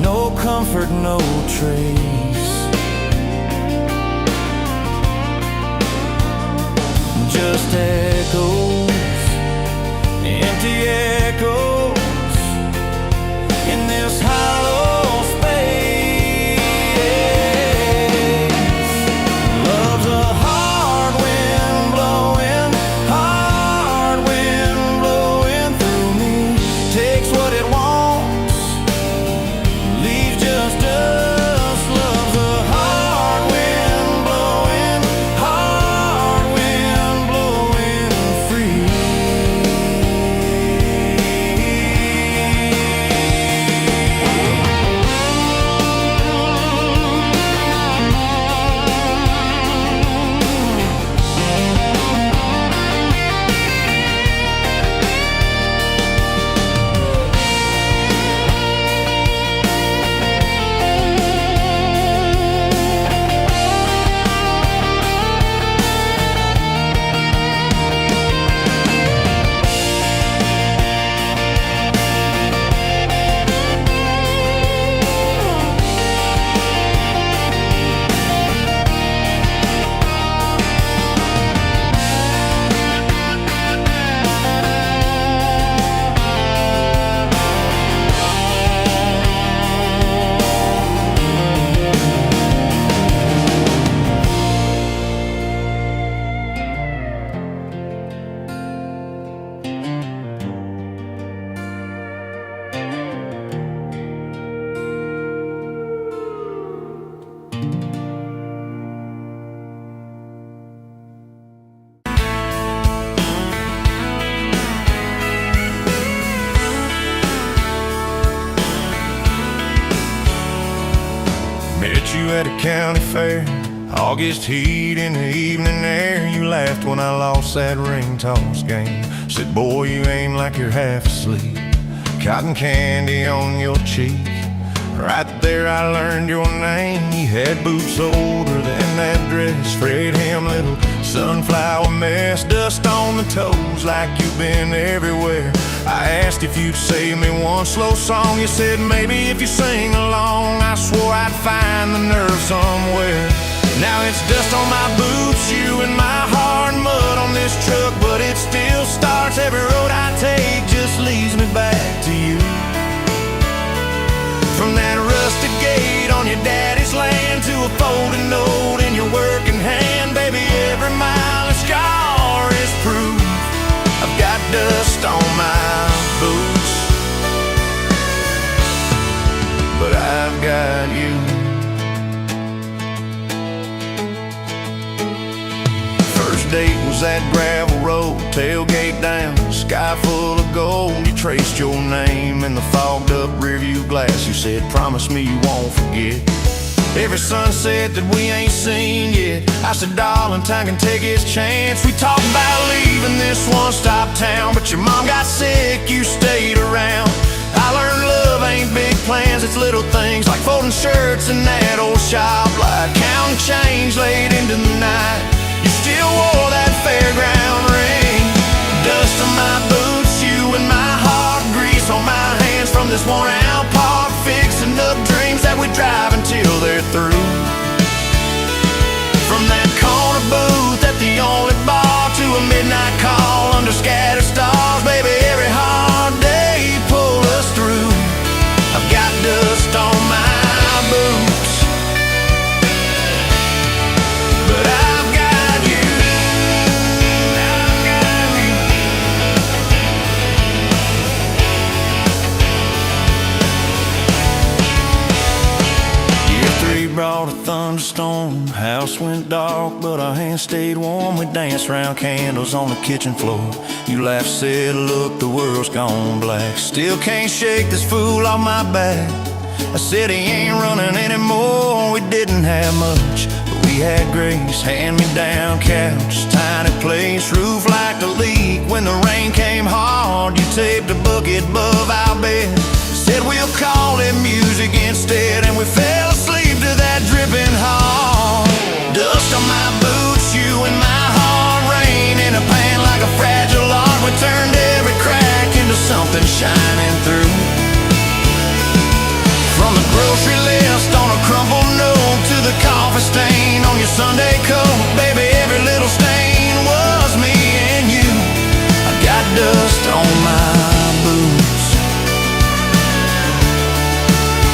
no comfort, no trace. Just echoes, empty echoes in this hollow space. Love's a hard wind blowing, hard wind blowing through me. Takes what it wants, leaves just us. Love's a hard wind blowing, hard wind blowing free. Met you at a county fair, August heat in the evening air. You laughed when I lost that ring toss game. Said, boy, you aim like you're half asleep. Cotton candy on your cheek. Right there I learned your name. You had boots older than that dress, frayed hem, little sunflower mess, dust on the toes like you've been everywhere. I asked if you'd save me one slow song. You said maybe if you sing along. I swore I'd find the nerve somewhere. Now it's dust on my boots, you and my hard mud on this truck, but it still starts. Every road I take just leads me back to you. From that rusted gate on your daddy's land to a folded note in your working hand, baby, every mile a scar is proof. I've got dust on my boots, but I've got you. was that gravel road, tailgate down, sky full of gold. You traced your name in the fogged up rearview glass. You said, promise me you won't forget every sunset that we ain't seen yet. I said, darling, time can take its chance. We talked about leaving this one-stop town, but your mom got sick, you stayed around. I learned love ain't big plans, it's little things like folding shirts in that old shop light, counting change late into the night. You still wore that fairground ring, dust on my boots, you and my heart, grease on my hands from this worn-out park, fixing up dreams that we drive until they're through. From that corner booth at the only bar to a midnight call under scattered stars, baby, every hard day pulled us through. I've got dust on my boots, but I've got you. I've got you. Year 3 brought a thunderstorm, house went dark, but our hands stayed warm. We danced round candles on the kitchen floor. You laughed, said, look, the world's gone black. Still can't shake this fool off my back. I said he ain't running anymore. We didn't have much, but we had grace. Hand-me-down couch, tiny place, roof like a leak. When the rain came hard, you taped a bucket above our bed. Said we'll call it music instead, and we fell asleep to that dripping heart. Dust on my boots, you and my heart, rain in a pan like a fragile art. We turned every crack into something shining through. From the grocery list on a crumpled note to the coffee stain on your Sunday coat, baby, every little stain was me and you. I got dust on my boots,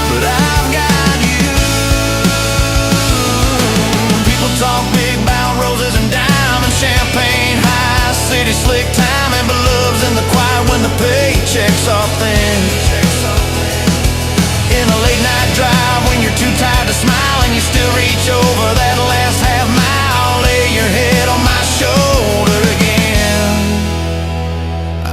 but I've got you. People talk big about roses and diamonds, champagne, high city slick timing, but love's in the quiet when the paychecks are thin. In a late night drive when you're too tired to smile and you still reach over that last half mile, lay your head on my shoulder again.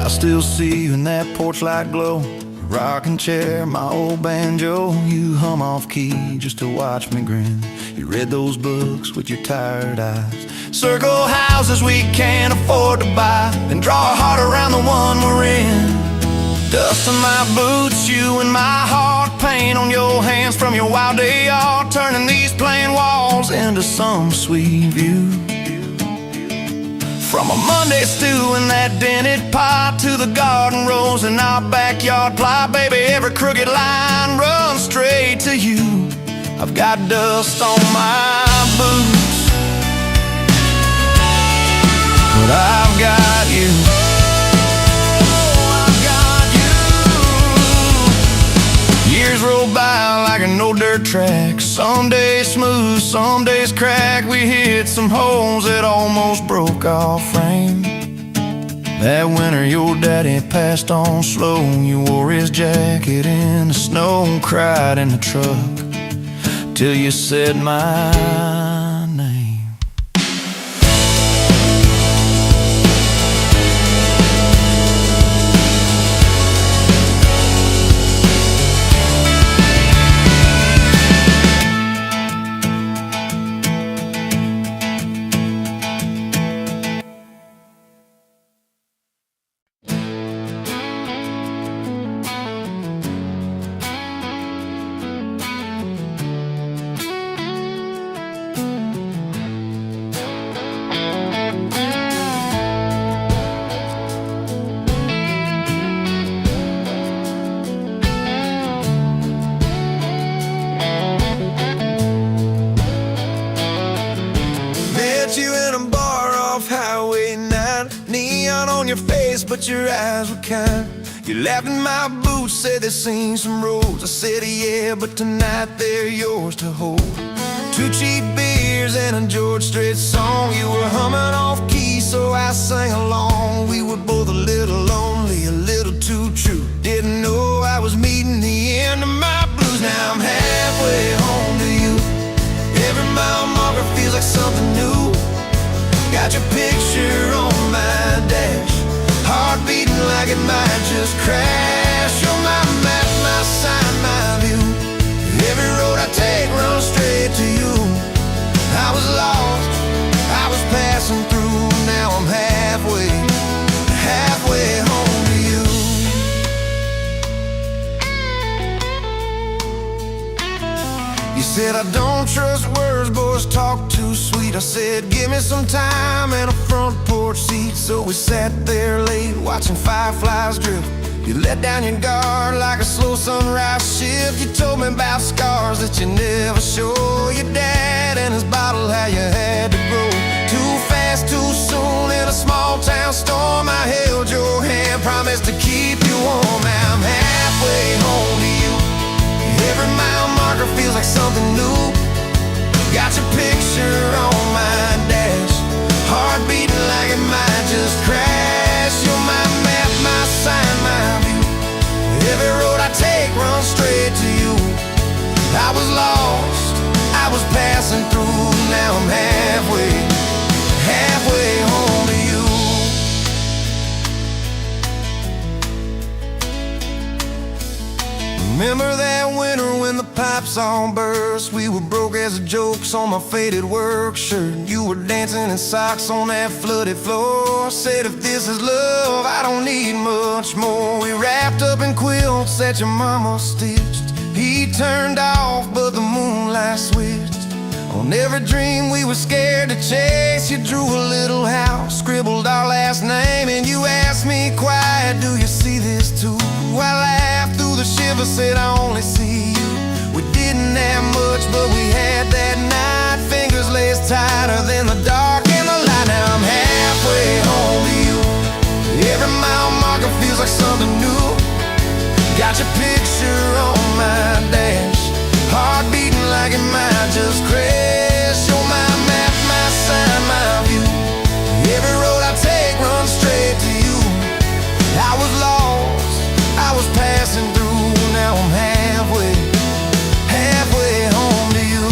I still see you in that porch light glow, rocking chair, my old banjo. You hum off key just to watch me grin. You read those books with your tired eyes, circle houses we can't afford to buy, then draw a heart around the one we're in. Dust on my boots, you and my heart, paint on your hands from your wild day art, turning these plain walls into some sweet view. From a Monday stew in that dented pot to the garden rose in our backyard plot, baby, every crooked line runs straight to you. I've got dust on my boots, but I've got you. Years roll by like an old dirt track, some days smooth, some days crack. We hit some holes that almost broke our frame. That winter your daddy passed on slow. You wore his jacket in the snow, cried in the truck till you said my name. But your eyes were kind. You laughed in my boots, said they've seen some roads. I said yeah, but tonight they're yours to hold. 2 cheap beers and a George Strait song. You were humming off key, so I sang along. We were both a little lonely, a little too true. Didn't know I was meeting the end of my blues. Now I'm halfway home to you. Every mile marker feels like something new. Got your picture on my dash, heart beating like it might just crash. You're my map, my sign, my view. Every road I take runs straight to you. I was lost, I was passing through. Now I'm halfway home to you. You said I don't trust words, boys talk too sweet. I said give me some time and a front porch seat. So we sat there late watching fireflies drift. You let down your guard like a slow sunrise shift. You told me about scars that you never show. Your dad and his bottle, how you had to grow too fast, too soon in a small town storm. I held your hand, promised to keep you warm. Now I'm halfway home to you. Every mile marker feels like something new. Got your picture on my dash, heart beating like it might just crash. You're my map, my sign, my view. Every road I take runs straight to you. I was lost, I was passing through. Now I'm halfway home to you. Remember that winter when the pipes all burst? We were broke as the jokes on my faded work shirt. You were dancing in socks on that flooded floor. Said if this is love, I don't need much more. We wrapped up in quilts that your mama stitched. He turned off, but the moonlight switched. On every dream we were scared to chase, you drew a little house, scribbled our last name, and you asked me quiet, do you see this too? I laughed through the shiver, said I only see you. We didn't have much, but we had that night. Fingers laced tighter than the dark and the light. Now I'm halfway home to you. Every mile marker feels like something new. Got your picture on my dash, heart beating like it might just crash. You're my map, my sign, my view. Every road I take runs straight to you. I was lost, I was passing through. Now I'm halfway home to you.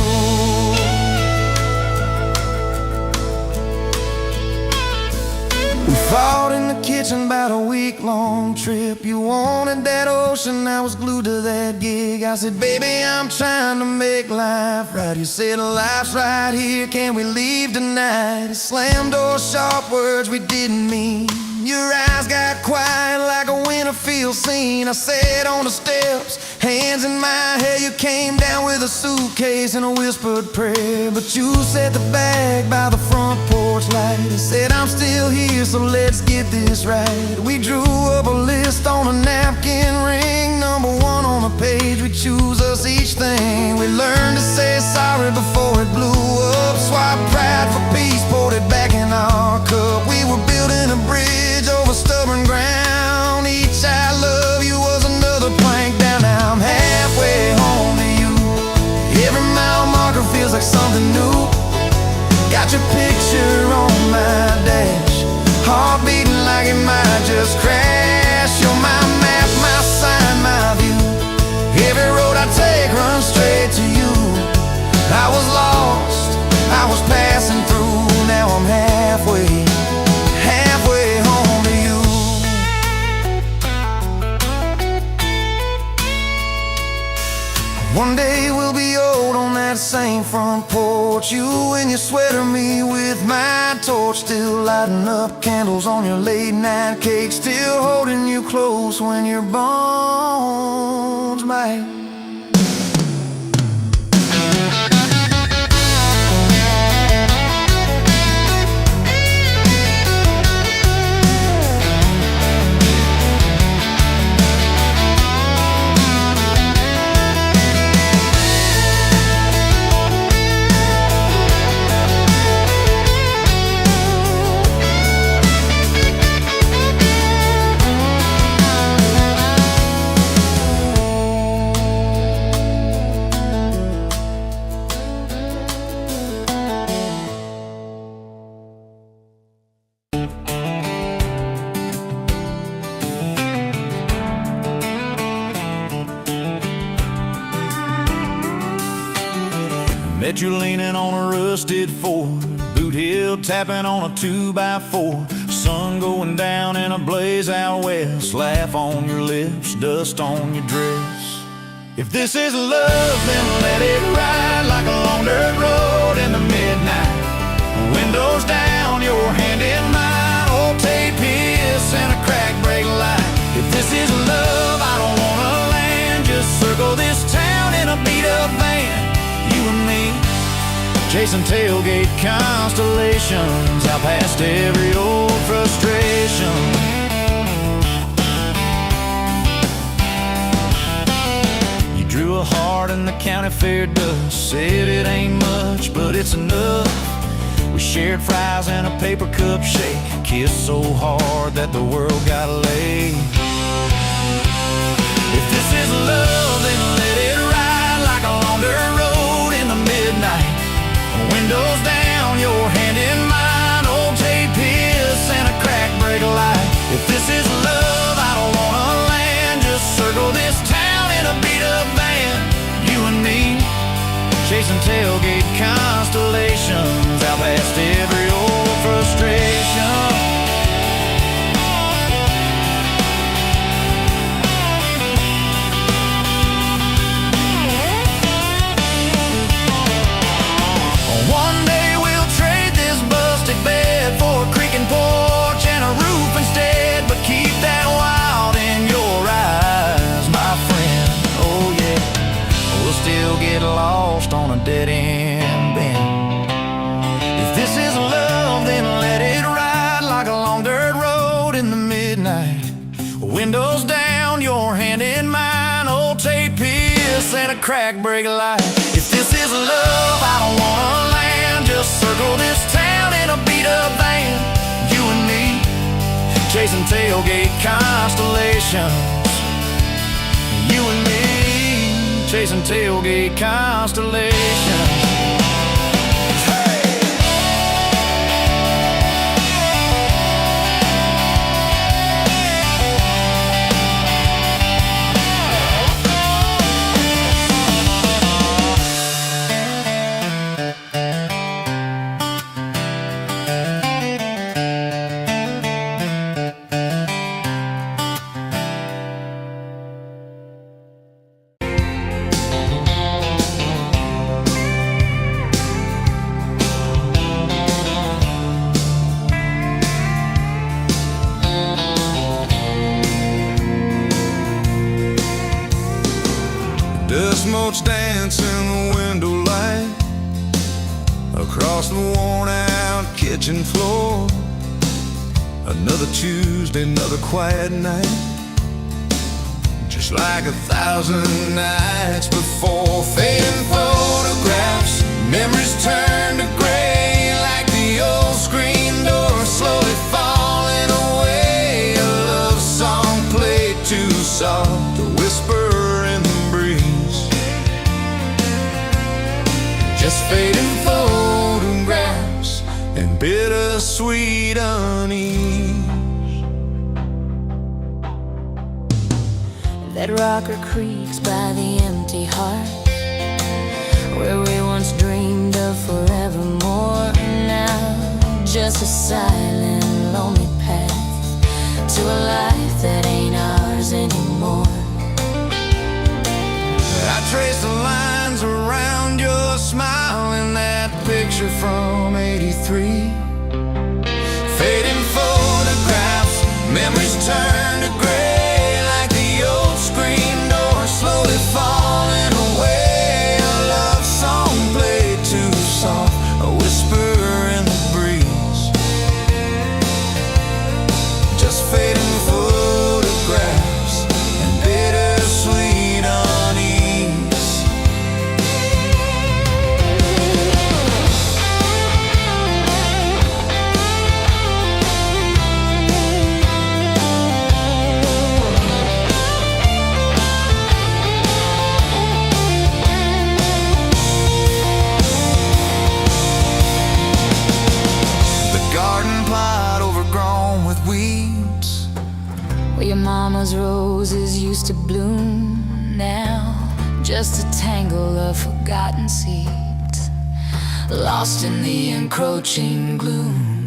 We fought in the kitchen about a week-long trip. You wanted that ocean, I was glued to that gig. I said, baby, I'm trying to make life right. You said, life's right here, can we leave tonight? Slam door, sharp words we didn't mean. Your eyes got quiet like a winter field scene. I sat on the steps, hands in my hair. You came down with a suitcase and a whispered prayer. But you set the bag by the front porch light and said, I'm still here, so let's get this right. We drew up a list on a napkin ring, number 1 on the page. We choose us each thing. We learned to say sorry before it blew up. Swap pride for peace, poured it back in our cup. We were building a bridge over stubborn ground. Each I love you was another plank down. Now I'm halfway home to you. Every mile marker feels like something new. Got your picture on my dash, heart beating like it might just crash. You're my map, my sign, my view. Every road I take runs straight to you. I was lost, I was passing through. Now I'm halfway home to you. One day we'll be old on that same front porch. You in your sweater, me with my torch. Still lighting up candles on your late night cake. Still holding you close when your bones might. Met you leaning on a rusted Ford, boot heel, tapping on a 2x4. Sun going down in a blaze out west. Laugh on your lips, dust on your dress. If this is love, then let it ride like a long dirt road in the midnight. Windows down, your hand in mine. Old tape hiss and a crack brake light. If this is love, I don't wanna land. Just circle this town in a beat-up van. You and me, chasing tailgate constellations, out past every old frustration. You drew a heart in the county fair dust. Said it ain't much, but it's enough. We shared fries and a paper cup shake. Kissed so hard that the world got laid. If this is love, then let it ride like a long dirt road in the midnight. Windows down, your hand in mine. Old tape hiss and a crack brake light. If this is love, I don't wanna land. Just circle this town in a beat-up van. You and me, chasing tailgate constellations, out past every old frustration. One day we'll trade this busted bed for a creaking porch and a roof instead. But keep that wild in your eyes, my friend. Oh yeah, we'll still get lost on a dead-end bend. If this is love, then let it ride like a long dirt road in the midnight. Windows down, your hand in mine. Old tape hiss and a crack brake light. If this is love, I don't wanna land. Just circle this town in a beat-up van. You and me, chasing tailgate constellations. You and me, chasing tailgate constellations. Dust motes dance in the window light across the worn-out kitchen floor. Another Tuesday, another quiet night, just like 1,000 nights before. Fading photographs, memories turn to gray, like the old screen door slowly falling away. A love song played too soft, a whisper in the breeze. Just fading photographs and bittersweet unease. That rocker creaks by the empty heart, where we once dreamed of forevermore. Now just a silent, lonely path to a life that ain't ours anymore. I trace the lines around your smile in that picture from '83. Fading photographs, memories turn to gray, like the old screen door slowly falling away. A love song played too soft, a whisper in the breeze. Just fading photographs and bittersweet unease. mama's roses used to bloom. Now just a tangle of forgotten seeds. lost in the encroaching gloom.